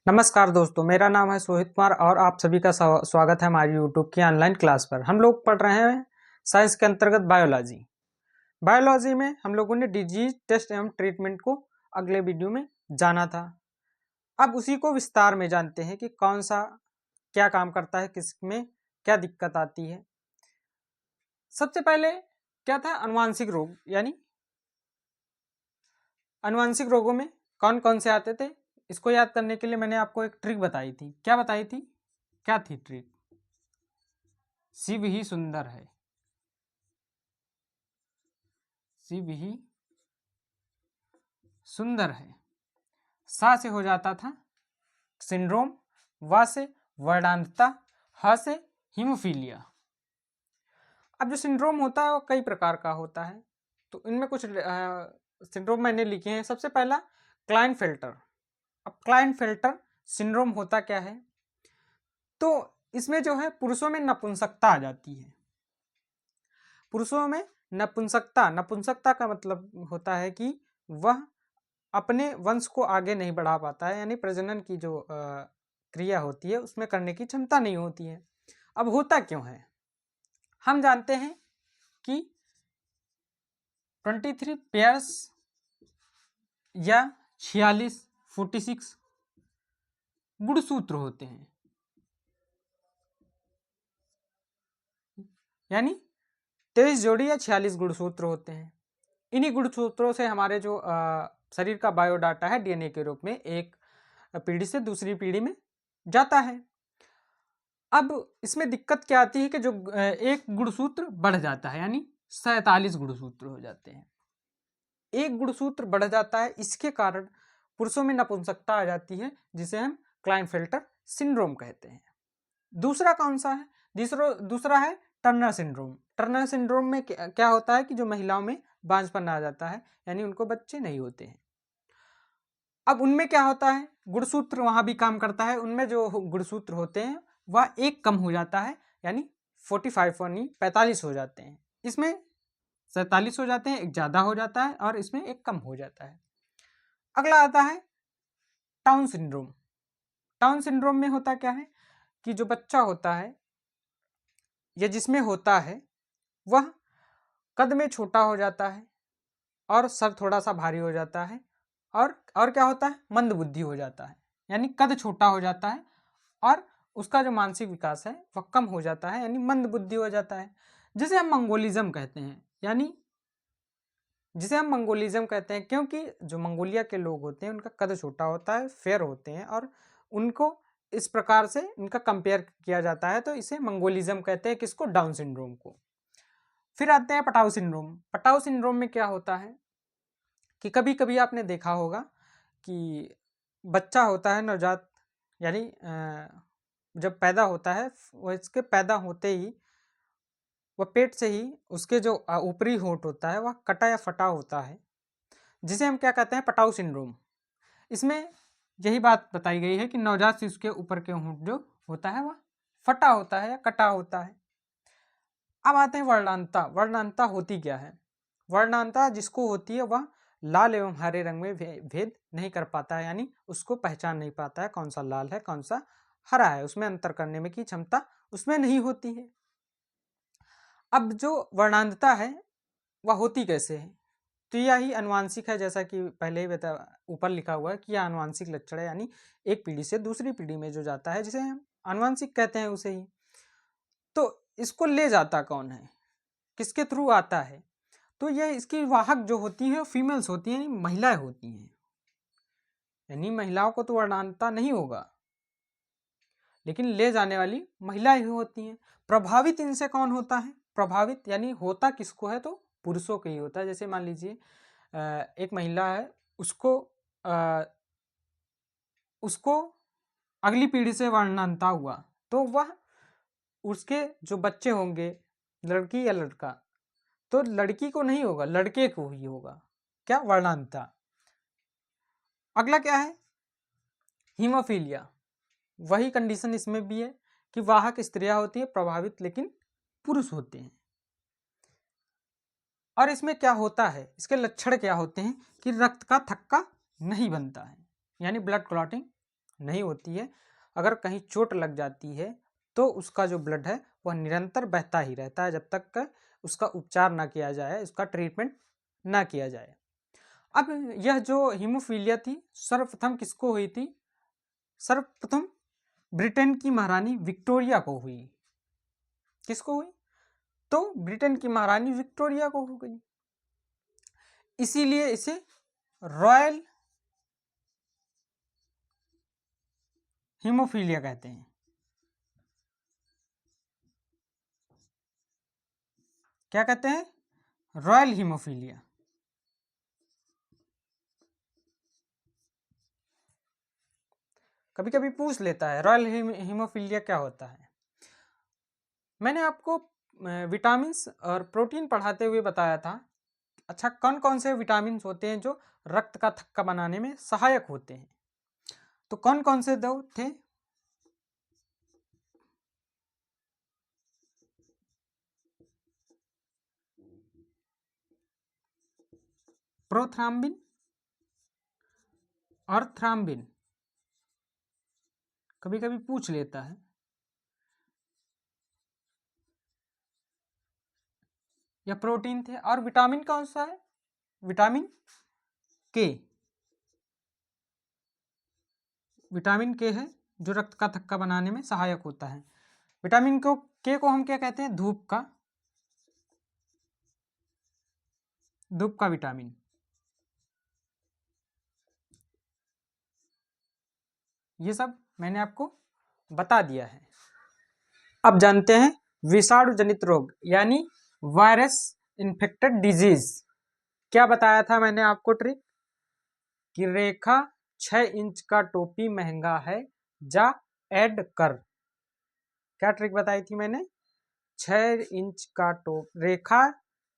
नमस्कार दोस्तों, मेरा नाम है सोहित कुमार और आप सभी का स्वागत है हमारी यूट्यूब की ऑनलाइन क्लास पर। हम लोग पढ़ रहे हैं साइंस के अंतर्गत बायोलॉजी। बायोलॉजी में हम लोगों ने डिजीज टेस्ट एवं ट्रीटमेंट को अगले वीडियो में जाना था। अब उसी को विस्तार में जानते हैं कि कौन सा क्या काम करता है, किसमें क्या दिक्कत आती है। सबसे पहले क्या था, अनुवांशिक रोग। यानी अनुवांशिक रोगों में कौन कौन से आते थे, इसको याद करने के लिए मैंने आपको एक ट्रिक बताई थी। क्या बताई थी, क्या थी ट्रिक? शिव ही सुंदर है, शिव ही सुंदर है। सा से हो जाता था सिंड्रोम, वा से वर्णांतता, ह से हीमोफीलिया। अब जो सिंड्रोम होता है वो कई प्रकार का होता है, तो इनमें कुछ सिंड्रोम मैंने लिखे हैं। सबसे पहला क्लाइनफेल्टर। अब क्लाइनफेल्टर सिंड्रोम होता क्या है, तो इसमें जो है पुरुषों में नपुंसकता आ जाती है। पुरुषों में नपुंसकता का मतलब होता है कि वह अपने वंश को आगे नहीं बढ़ा पाता है, यानी प्रजनन की जो क्रिया होती है उसमें करने की क्षमता नहीं होती है। अब होता क्यों है, हम जानते हैं कि 23 पेयर्स या 46 गुणसूत्र होते हैं, यानी 23 जोड़ी या 46 गुणसूत्र होते हैं। इन्हीं गुणसूत्रों से हमारे जो शरीर का बायोडाटा है डीएनए के रूप में एक पीढ़ी से दूसरी पीढ़ी में जाता है। अब इसमें दिक्कत क्या आती है कि जो एक गुणसूत्र बढ़ जाता है, यानी 47 गुणसूत्र हो जाते हैं। एक गुणसूत्र बढ़ जाता है, इसके कारण पुरुषों में नपुंसकता आ जाती है, जिसे हम क्लाइनफेल्टर सिंड्रोम कहते हैं। दूसरा कौन सा है, दूसरा है टर्नर सिंड्रोम। टर्नर सिंड्रोम में क्या होता है कि जो महिलाओं में बांझपन आ जाता है, यानी उनको बच्चे नहीं होते हैं। अब उनमें क्या होता है, गुणसूत्र वहां भी काम करता है। उनमें जो गुणसूत्र होते हैं वह एक कम हो जाता है, यानी 45 यानी 45 हो जाते हैं। इसमें 47 हो जाते हैं, एक ज़्यादा हो जाता है और इसमें एक कम हो जाता है। अगला आता है टाउन सिंड्रोम। टाउन सिंड्रोम में होता क्या है कि जो बच्चा होता है या जिसमें होता है वह कद में छोटा हो जाता है और सर थोड़ा सा भारी हो जाता है, और क्या होता है, मंद बुद्धि हो जाता है। यानी कद छोटा हो जाता है और उसका जो मानसिक विकास है वह कम हो जाता है, यानी मंद बुद्धि हो जाता है, जिसे हम मंगोलिज्म कहते हैं। यानी जिसे हम मंगोलिज्म कहते हैं क्योंकि जो मंगोलिया के लोग होते हैं उनका कद छोटा होता है, फेयर होते हैं, और उनको इस प्रकार से इनका कंपेयर किया जाता है, तो इसे मंगोलिज्म कहते हैं। किसको? डाउन सिंड्रोम को। फिर आते हैं पटाउ सिंड्रोम। पटाउ सिंड्रोम में क्या होता है कि कभी कभी आपने देखा होगा कि बच्चा होता है नवजात, यानी जब पैदा होता है वह इसके पैदा होते ही वह पेट से ही उसके जो ऊपरी होंठ होता है वह कटा या फटा होता है, जिसे हम क्या कहते हैं, पटाउ सिंड्रोम। इसमें यही बात बताई गई है कि नवजात शिशु के ऊपर के होंठ जो होता है वह फटा होता है या कटा होता है। अब आते हैं वर्णांता। वर्णांता होती क्या है? वर्णांता जिसको होती है वह लाल एवं हरे रंग में भेद नहीं कर पाता है, यानी उसको पहचान नहीं पाता है कौन सा लाल है कौन सा हरा है, उसमें अंतर करने में की क्षमता उसमें नहीं होती है। अब जो वर्णांतता है वह होती कैसे है, तो यह ही अनुवांशिक है। जैसा कि पहले ही बता ऊपर लिखा हुआ है कि यह अनुवांशिक लक्षण है, यानी एक पीढ़ी से दूसरी पीढ़ी में जो जाता है जिसे हम अनुवांशिक कहते हैं उसे ही। तो इसको ले जाता कौन है, किसके थ्रू आता है, तो यह इसकी वाहक जो होती है फीमेल्स होती हैं, महिलाएं होती हैं। यानी महिलाओं को तो वर्णांतता नहीं होगा, लेकिन ले जाने वाली महिलाएं ही होती हैं। प्रभावित इनसे कौन होता है? प्रभावित यानी होता किसको है, तो पुरुषों को ही होता है। जैसे मान लीजिए एक महिला है, उसको उसको अगली पीढ़ी से वर्णांतता हुआ, तो वह उसके जो बच्चे होंगे, लड़की या लड़का, तो लड़की को नहीं होगा, लड़के को ही होगा। क्या? वर्णांतता। अगला क्या है? हीमोफीलिया। वही कंडीशन इसमें भी है कि वाहक स्त्रियां होती है प्रभावित, लेकिन पुरुष होते हैं। और इसमें क्या होता है, इसके लक्षण क्या होते हैं कि रक्त का थक्का नहीं बनता है, यानी ब्लड क्लॉटिंग नहीं होती है। अगर कहीं चोट लग जाती है तो उसका जो ब्लड है वह निरंतर बहता ही रहता है जब तक उसका उपचार ना किया जाए, उसका ट्रीटमेंट ना किया जाए। अब यह जो हीमोफीलिया थी सर्वप्रथम किसको हुई थी? सर्वप्रथम ब्रिटेन की महारानी विक्टोरिया को हुई। किसको हुई? तो ब्रिटेन की महारानी विक्टोरिया को हो गई। इसीलिए इसे रॉयल हीमोफीलिया कहते हैं। क्या कहते हैं? Royal haemophilia. कभी कभी पूछ लेता है रॉयल हीमोफीलिया क्या होता है। मैंने आपको विटामिन्स और प्रोटीन पढ़ाते हुए बताया था। अच्छा, कौन कौन से विटामिन होते हैं जो रक्त का थक्का बनाने में सहायक होते हैं? तो कौन कौन से दो थे? प्रोथ्राम्बिन और थ्राम्बिन। कभी कभी पूछ लेता है। यह प्रोटीन थे। और विटामिन कौन सा है? विटामिन के। विटामिन के है जो रक्त का थक्का बनाने में सहायक होता है। विटामिन को के को हम क्या कहते हैं? धूप का विटामिन। ये सब मैंने आपको बता दिया है। अब जानते हैं विषाणु जनित रोग यानी वायरस इन्फेक्टेड डिजीज। क्या बताया था मैंने आपको ट्रिक? कि रेखा 6 इंच का टोपी महंगा है, जा ऐड कर। क्या ट्रिक बताई थी मैंने? 6 इंच का रेखा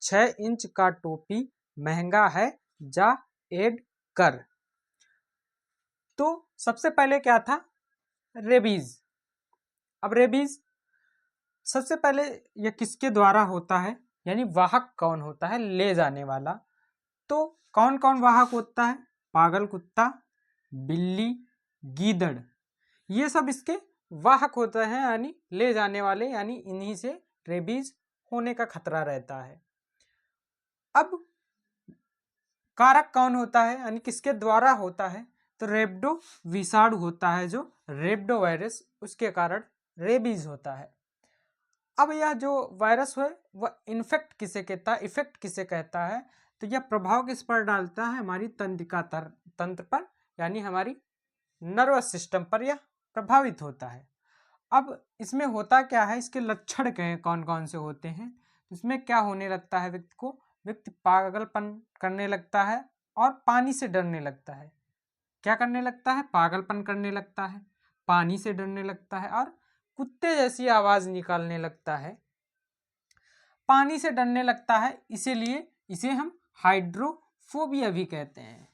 6 इंच का टोपी महंगा है, जा ऐड कर। तो सबसे पहले क्या था? रेबीज। अब रेबीज सबसे पहले यह किसके द्वारा होता है, यानी वाहक कौन होता है? ले जाने वाला। तो कौन कौन वाहक होता है? पागल कुत्ता, बिल्ली, गीदड़, ये सब इसके वाहक होते हैं, यानी ले जाने वाले, यानी इन्हीं से रेबीज होने का खतरा रहता है। अब कारक कौन होता है, यानी किसके द्वारा होता है? तो रेब्डो विषाणु होता है, जो रेब्डो वायरस, उसके कारण रेबीज होता है। अब यह जो वायरस है वह इन्फेक्ट किसे कहता है, इफेक्ट किसे कहता है? तो यह प्रभाव किस पर डालता है? हमारी तंत्रिका तंत्र पर, यानी हमारी नर्वस सिस्टम पर यह प्रभावित होता है। अब इसमें होता क्या है, इसके लक्षण क्या हैं, कौन कौन से होते हैं? इसमें क्या होने लगता है व्यक्ति को? व्यक्ति पागलपन करने लगता है और पानी से डरने लगता है। क्या करने लगता है? पागलपन करने लगता है, पानी से डरने लगता है और कुत्ते जैसी आवाज निकालने लगता है। पानी से डरने लगता है, इसीलिए इसे हम हाइड्रोफोबिया भी कहते हैं।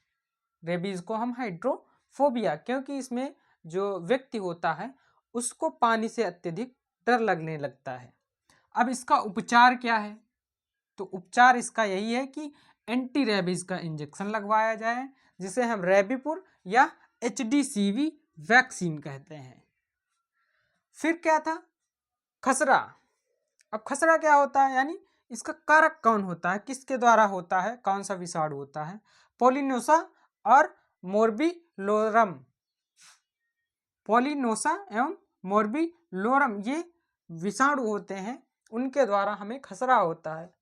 रेबीज को हम हाइड्रोफोबिया, क्योंकि इसमें जो व्यक्ति होता है उसको पानी से अत्यधिक डर लगने लगता है। अब इसका उपचार क्या है? तो उपचार इसका यही है कि एंटी रेबीज का इंजेक्शन लगवाया जाए, जिसे हम रेबीपुर या HDCV वैक्सीन कहते हैं। फिर क्या था? खसरा। अब खसरा क्या होता है, यानी इसका कारक कौन होता है, किसके द्वारा होता है, कौन सा विषाणु होता है? पोलिनोसा और मोर्बिलोरम। पोलिनोसा एवं मोर्बिलोरम ये विषाणु होते हैं, उनके द्वारा हमें खसरा होता है।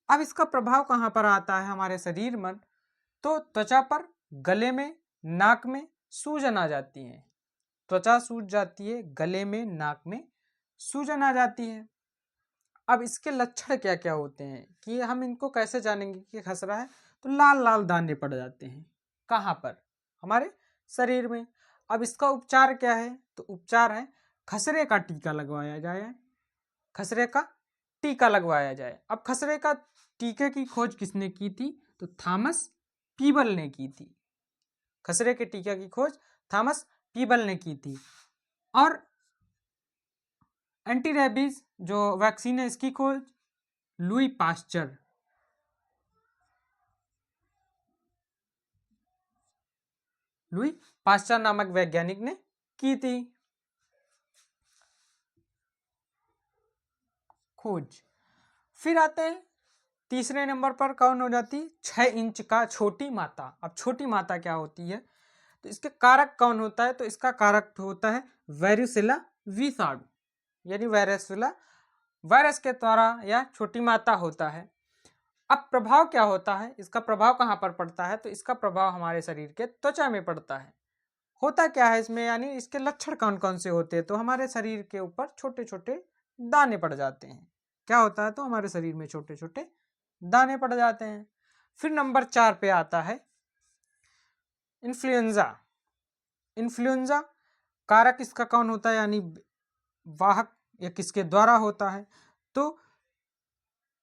अब इसका प्रभाव कहाँ पर आता है हमारे शरीर में? तो त्वचा पर, गले में, नाक में सूजन आ जाती है। त्वचा सूज जाती है, गले में, नाक में सूजन आ जाती है। अब इसके लक्षण क्या क्या होते हैं कि हम इनको कैसे जानेंगे कि खसरा है? तो लाल लाल दाने पड़ जाते हैं। कहाँ पर? हमारे शरीर में। अब इसका उपचार क्या है? तो उपचार है खसरे का टीका लगवाया जाए। खसरे का टीका लगवाया जाए। अब खसरे का टीके की खोज किसने की थी? तो थॉमस पीबल ने की थी। खसरे के टीके की खोज थॉमस पीबल ने की थी। और एंटी रेबीज जो वैक्सीन है इसकी खोज लुई पास्चर। लुई पाश्चर नामक वैज्ञानिक ने की थी खोज। फिर आते हैं तीसरे नंबर पर, कौन हो जाती, 6 इंच का छोटी माता। अब छोटी माता क्या होती है, तो इसके कारक कौन होता है, तो इसका कारक होता है वेरिसेला विषाणु, यानी वेरिसेला वायरस के द्वारा या छोटी माता होता है। अब प्रभाव क्या होता है, इसका प्रभाव कहाँ पर पड़ता है, तो इसका प्रभाव हमारे शरीर के त्वचा में पड़ता है। होता क्या है इसमें, यानी इसके लक्षण कौन कौन से होते हैं, तो हमारे शरीर के ऊपर छोटे छोटे दाने पड़ जाते हैं। क्या होता है, तो हमारे शरीर में छोटे छोटे दाने पड़ जाते हैं। फिर नंबर 4 पे आता है इन्फ्लुएंजा। इन्फ्लुएंजा कारक इसका कौन होता है, यानी वाहक या किसके द्वारा होता है, तो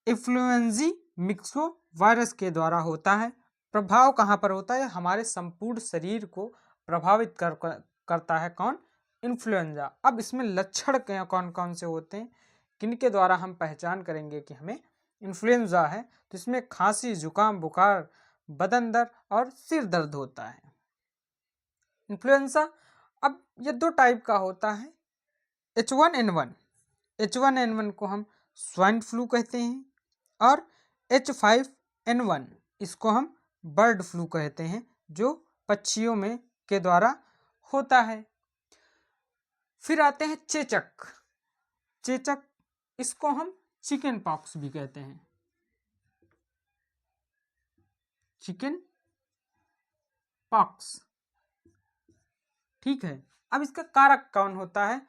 इन्फ्लुएंजी मिक्सो वायरस के द्वारा होता है। प्रभाव कहाँ पर होता है, हमारे संपूर्ण शरीर को प्रभावित करता है कौन, इन्फ्लुएंजा। अब इसमें लक्षण कौन कौन से होते हैं, किनके द्वारा हम पहचान करेंगे कि हमें इन्फ्लुएंजा है, तो इसमें खांसी, जुकाम, बुखार, बदन दर्द और सिर दर्द होता है इन्फ्लुएंजा। अब ये 2 टाइप का होता है, H1N1। H1N1 को हम स्वाइन फ्लू कहते हैं, और H5N1 इसको हम बर्ड फ्लू कहते हैं, जो पक्षियों में के द्वारा होता है। फिर आते हैं चेचक। चेचक इसको हम चिकन पॉक्स भी कहते हैं, चिकन पॉक्स, ठीक है। अब इसका कारक कौन होता है,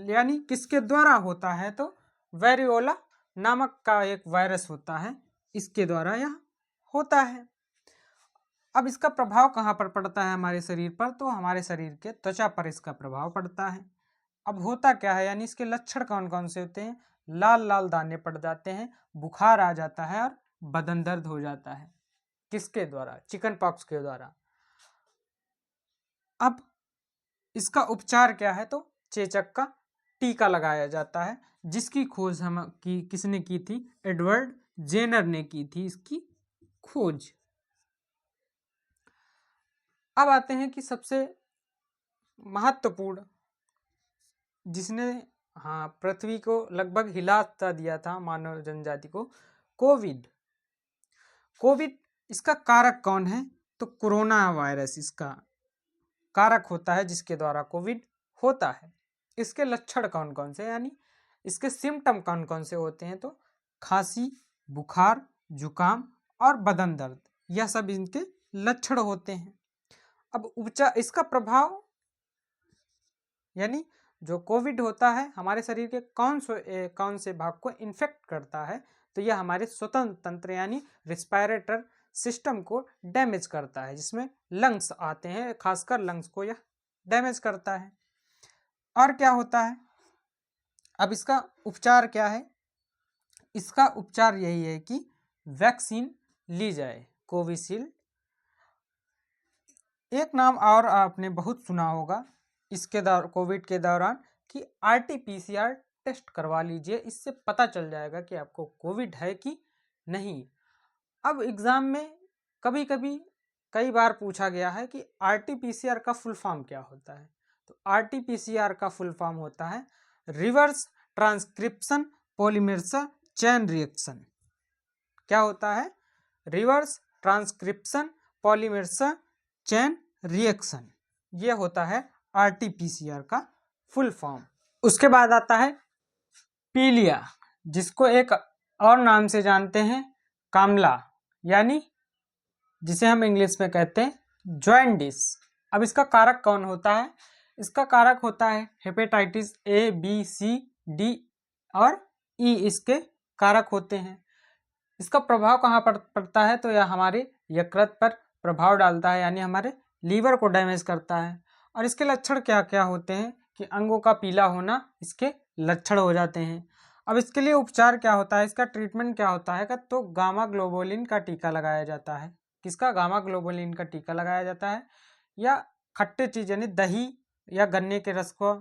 यानी किसके द्वारा होता है, तो वेरियोला नामक का एक वायरस होता है, इसके द्वारा यह होता है। अब इसका प्रभाव कहाँ पर पड़ता है हमारे शरीर पर, तो हमारे शरीर के त्वचा पर इसका प्रभाव पड़ता है। अब होता क्या है, यानी इसके लक्षण कौन कौन से होते हैं, लाल लाल दाने पड़ जाते हैं, बुखार आ जाता है और बदन दर्द हो जाता है, किसके द्वारा, चिकन पॉक्स के द्वारा। अब इसका उपचार क्या है, तो चेचक का टीका लगाया जाता है, जिसकी खोज किसने की थी, एडवर्ड जेनर ने की थी इसकी खोज। अब आते हैं कि सबसे महत्वपूर्ण, जिसने पृथ्वी को लगभग हिला दिया था, मानव जनजाति को, कोविड। कोविड इसका कारक कौन है, तो कोरोना वायरस इसका कारक होता है, जिसके द्वारा कोविड होता है। इसके लक्षण कौन कौन से, यानी इसके सिम्टम कौन कौन से होते हैं, तो खांसी, बुखार, जुकाम और बदन दर्द, यह सब इनके लक्षण होते हैं। अब उपचार, इसका प्रभाव, यानी जो कोविड होता है हमारे शरीर के कौन से भाग को इन्फेक्ट करता है, तो यह हमारे स्वतंत्र तंत्र यानी रिस्पायरेटर सिस्टम को डैमेज करता है, जिसमें लंग्स आते हैं, खासकर लंग्स को यह डैमेज करता है। और क्या होता है, अब इसका उपचार क्या है, इसका उपचार यही है कि वैक्सीन ली जाए, कोविशील्ड। एक नाम और आपने बहुत सुना होगा इसके कोविड के दौरान, कि RT-PCR टेस्ट करवा लीजिए, इससे पता चल जाएगा कि आपको कोविड है कि नहीं। अब एग्ज़ाम में कई बार पूछा गया है कि RT-PCR का फुल फॉर्म क्या होता है, तो RT-PCR का फुल फॉर्म होता है reverse transcription polymerase chain reaction. क्या होता है, reverse transcription polymerase chain reaction, ये होता है RT-PCR का फुल फॉर्म। उसके बाद आता है पीलिया, जिसको एक और नाम से जानते हैं कामला, यानी जिसे हम इंग्लिश में कहते हैं जॉइंडिस। अब इसका कारक कौन होता है, इसका कारक होता है hepatitis A, B, C, D और E, इसके कारक होते हैं। इसका प्रभाव कहाँ पर पड़ता है, तो यह हमारे यकृत पर प्रभाव डालता है, यानी हमारे लीवर को डैमेज करता है। और इसके लक्षण क्या क्या होते हैं, कि अंगों का पीला होना इसके लक्षण हो जाते हैं। अब इसके लिए उपचार क्या होता है, इसका ट्रीटमेंट क्या होता है, तो गामा ग्लोबुलिन का टीका लगाया जाता है। किसका, गामा ग्लोबुलिन का टीका लगाया जाता है, या खट्टे चीज यानी दही या गन्ने के रस को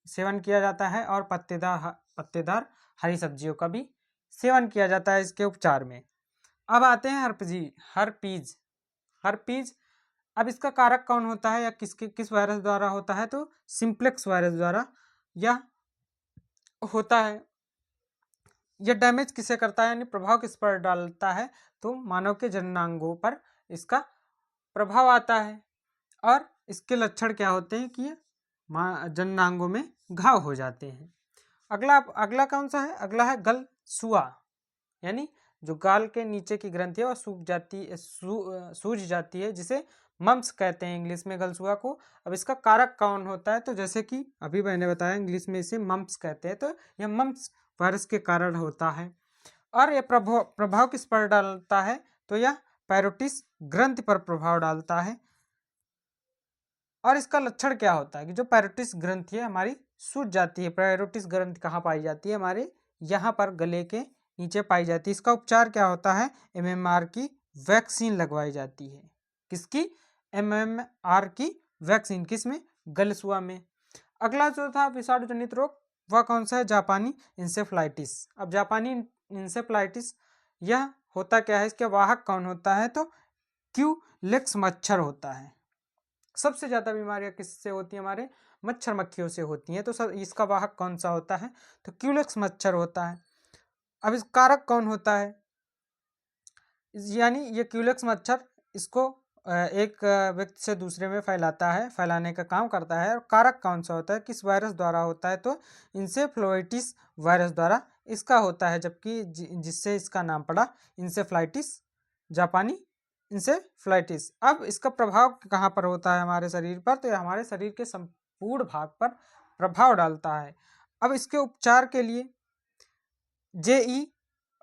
सेवन किया जाता है, और पत्तेदार हरी सब्जियों का भी सेवन किया जाता है इसके उपचार में। अब आते हैं हर्पीज। हर्पीज अब इसका कारक कौन होता है या किस वायरस द्वारा होता है, तो सिंप्लेक्स वायरस द्वारा यह होता है। यह डैमेज किसे करता है यानी प्रभाव किस पर डालता है, तो मानव के जननांगों पर इसका प्रभाव आता है। और इसके लक्षण क्या होते हैं कि जननांगों में घाव हो जाते हैं। अगला कौन सा है, अगला है गलसुआ, यानी जो गाल के नीचे की ग्रंथि है वह सूज जाती है, जिसे मम्स कहते हैं इंग्लिश में गलसुआ को। अब इसका कारक कौन होता है, तो जैसे कि अभी मैंने बताया इंग्लिश में इसे मम्स कहते हैं, तो यह मम्स वायरस के कारण होता है। और यह प्रभाव किस पर डालता है, तो यह पैरोटिस ग्रंथि पर प्रभाव डालता है। और इसका लक्षण क्या होता है कि जो पैरोटिस ग्रंथि है हमारी सूज जाती है। पैरोटिस ग्रंथि कहाँ पाई जाती है, हमारे यहाँ पर गले के नीचे पाई जाती है। इसका उपचार क्या होता है, MMR की वैक्सीन लगवाई जाती है। किसकी, MMR की वैक्सीन, किसमें, गलसुआ में। अगला जो था विषाणु जनित रोग, वह कौन सा है, जापानी इंसेफ्लाइटिस। अब जापानी इंसेफ्लाइटिस यह होता क्या है, इसके वाहक कौन होता है, तो क्यूलेक्स मच्छर होता है। सबसे ज़्यादा बीमारियां किससे होती हैं, हमारे मच्छर मक्खियों से होती हैं। तो सब इसका वाहक कौन सा होता है, तो क्यूलेक्स मच्छर होता है। अब इस कारक कौन होता है, यानी ये क्यूलेक्स मच्छर इसको एक व्यक्ति से दूसरे में फैलाता है, फैलाने का काम करता है। और कारक कौन सा होता है, किस वायरस द्वारा होता है, तो इंसेफ्लोइटिस वायरस द्वारा इसका होता है, जबकि जिससे इसका नाम पड़ा इंसेफ्लाइटिस, जापानी इंसेफ्लाइटिस। अब इसका प्रभाव कहाँ पर होता है हमारे शरीर पर, तो यह हमारे शरीर के संपूर्ण भाग पर प्रभाव डालता है। अब इसके उपचार के लिए JE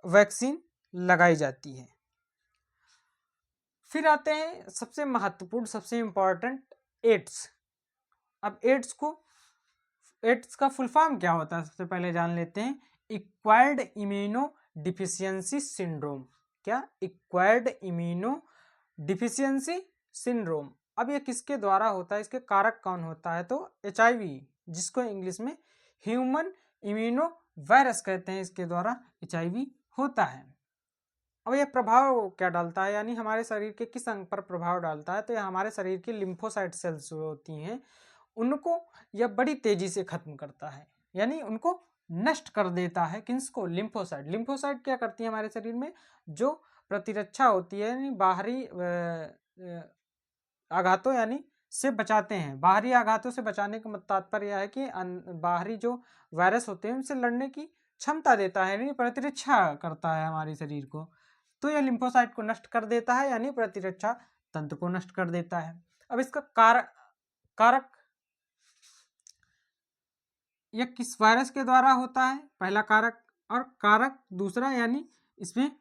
वैक्सीन लगाई जाती है। फिर आते हैं सबसे महत्वपूर्ण, सबसे इम्पोर्टेंट, एड्स। अब एड्स का फुल फॉर्म क्या होता है, सबसे पहले जान लेते हैं। Acquired immuno deficiency syndrome. क्या, एक्वायर्ड इम्यूनो डिफिशियंसी सिंड्रोम। अब ये किसके द्वारा होता है, इसके कारक कौन होता है, तो HIV, जिसको इंग्लिश में ह्यूमन इम्यूनो वायरस कहते हैं, इसके द्वारा HIV होता है। अब यह प्रभाव क्या डालता है, यानी हमारे शरीर के किस अंग पर प्रभाव डालता है, तो यह हमारे शरीर की लिम्फोसाइट सेल्स जो होती हैं उनको यह बड़ी तेजी से खत्म करता है, यानी उनको नष्ट कर देता है। किसको, लिम्फोसाइट। लिम्फोसाइट क्या करती है हमारे शरीर में, जो प्रतिरक्षा होती है, यानी बाहरी आघातों यानी से बचाते हैं। बाहरी आघातों से बचाने का तात्पर्य यह है कि बाहरी जो वायरस होते हैं उनसे लड़ने की क्षमता देता है, यानी प्रतिरक्षा करता है हमारे शरीर को। तो यह लिम्फोसाइट को नष्ट कर देता है, यानी प्रतिरक्षा तंत्र को नष्ट कर देता है। अब इसका कारक यह किस वायरस के द्वारा होता है, पहला कारक। और कारक दूसरा, यानी इसमें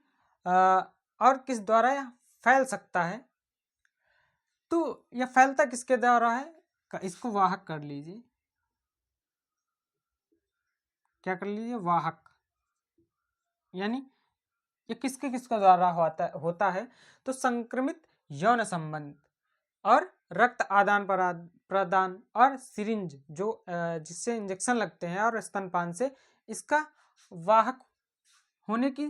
और किस द्वारा यह फैल सकता है, तो यह फैलता किसके द्वारा है, इसको वाहक कर लीजिए। क्या कर लीजिए, वाहक। यानी ये किसके द्वारा होता है, तो संक्रमित यौन संबंध और रक्त आदान प्रदान और सिरिंज जो जिससे इंजेक्शन लगते हैं और स्तनपान से इसका वाहक होने की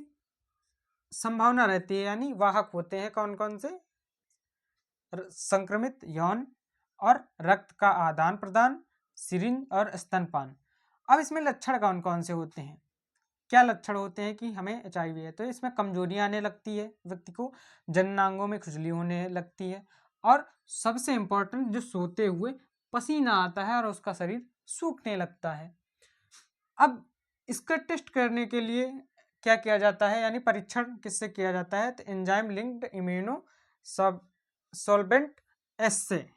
संभावना रहती है। यानी वाहक होते हैं कौन कौन से, संक्रमित यौन और रक्त का आदान प्रदान, सिरिंज और स्तनपान। अब इसमें लक्षण कौन कौन से होते हैं, क्या लक्षण होते हैं कि हमें HIV है, तो इसमें कमजोरी आने लगती है, व्यक्ति को जननांगों में खुजली होने लगती है, और सबसे इम्पोर्टेंट जो सोते हुए पसीना आता है और उसका शरीर सूखने लगता है। अब इसका टेस्ट करने के लिए क्या किया जाता है, यानी परीक्षण किससे किया जाता है, तो एंजाइम लिंक्ड इम्यूनो सॉल्वेंट एस्से,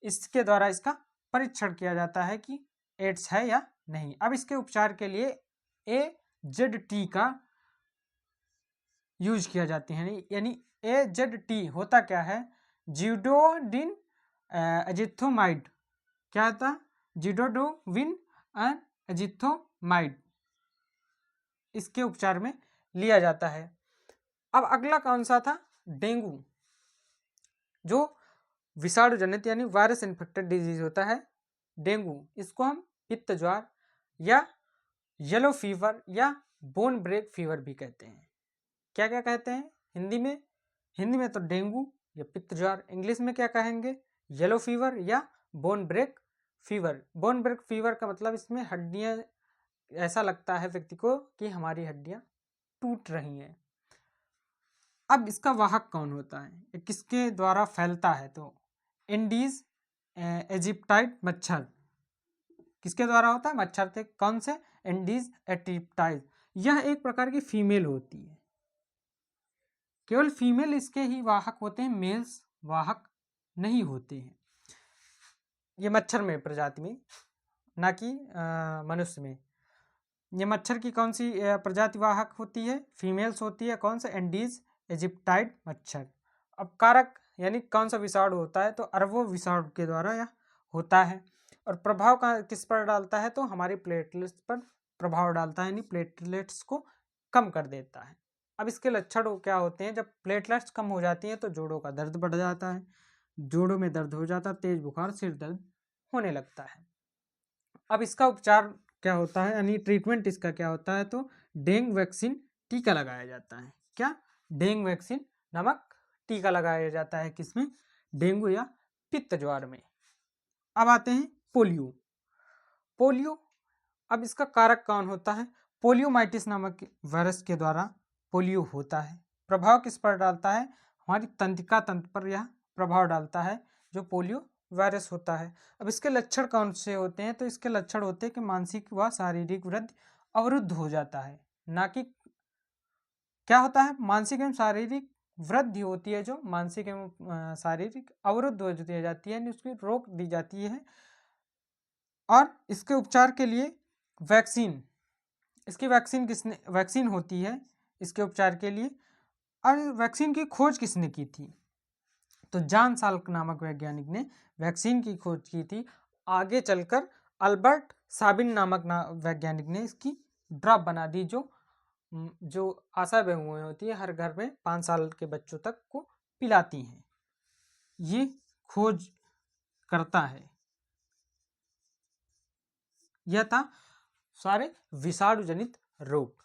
इसके द्वारा इसका परीक्षण किया जाता है कि एड्स है या नहीं। अब इसके उपचार के लिए AZT का यूज किया जाते हैं, यानी AZT होता क्या है, जिडोडिन एजिथोमाइड। क्या था, जिडोडोविन एजिथोमाइड, इसके उपचार में लिया जाता है। अब अगला कौन सा था, डेंगू, जो विषाणु जनित यानी वायरस इन्फेक्टेड डिजीज होता है डेंगू। इसको हम पित्त ज्वर या येलो फीवर या बोन ब्रेक फीवर भी कहते हैं। क्या क्या कहते हैं हिंदी में तो डेंगू, या पित्त ज्वर। इंग्लिश में क्या कहेंगे, येलो फीवर या bone break fever. Bone break fever का मतलब इसमें हड्डियां, ऐसा लगता है व्यक्ति को कि हमारी हड्डियां टूट रही हैं। अब इसका वाहक कौन होता है, ये किसके द्वारा फैलता है, तो एंडीज एजिप्टाइड मच्छर किसके द्वारा होता है, मच्छर थे। कौन से, एंडीज एजिप्टाइड। यह एक प्रकार की फीमेल होती है, केवल फीमेल इसके ही वाहक होते हैं, मेल्स वाहक नहीं होते हैं। ये मच्छर में प्रजाति में, ना कि मनुष्य में। ये मच्छर की कौन सी प्रजाति वाहक होती है, फीमेल्स होती है। कौन सा, एंडीज एजिप्टाइड मच्छर। अब कारक यानी कौन सा विषाणु होता है, तो अरबो विषाणु के द्वारा यह होता है। और प्रभाव का किस पर डालता है, तो हमारी प्लेटलेट्स पर प्रभाव डालता है, यानी प्लेटलेट्स को कम कर देता है। अब इसके लक्षण क्या होते हैं, जब प्लेटलेट्स कम हो जाती हैं तो जोड़ों का दर्द बढ़ जाता है, जोड़ों में दर्द हो जाता है, तेज बुखार, सिर दर्द होने लगता है। अब इसका उपचार क्या होता है, यानी ट्रीटमेंट इसका क्या होता है, तो डेंगू वैक्सीन टीका लगाया जाता है। क्या, डेंगू वैक्सीन नामक टीका लगाया जाता है, किसमें, डेंगू या पित्त ज्वर में। अब आते हैं पोलियो। पोलियो, अब इसका कारक कौन होता है, पोलियोमाइटिस नामक वायरस के द्वारा पोलियो होता है। प्रभाव किस पर डालता है, हमारी तंत्रिका तंत्र पर यह प्रभाव डालता है, जो पोलियो वायरस होता है। अब इसके लक्षण कौन से होते हैं, तो इसके लक्षण होते हैं कि मानसिक व शारीरिक वृद्धि अवरुद्ध हो जाता है, ना कि क्या होता है, मानसिक एवं शारीरिक वृद्धि होती है, जो मानसिक एवं शारीरिक अवरुद्ध हो जाती है, यानी उसकी रोक दी जाती है। और इसके उपचार के लिए वैक्सीन, इसकी वैक्सीन होती है इसके उपचार के लिए। और वैक्सीन की खोज किसने की थी, तो जॉन साल्क नामक वैज्ञानिक ने वैक्सीन की खोज की थी। आगे चलकर अल्बर्ट साबिन नामक वैज्ञानिक ने इसकी ड्रॉप बना दी, जो आशा बहुएं होती है, हर घर में 5 साल के बच्चों तक को पिलाती हैं। ये खोज करता है। यह था सारे विषाणु जनित रोग।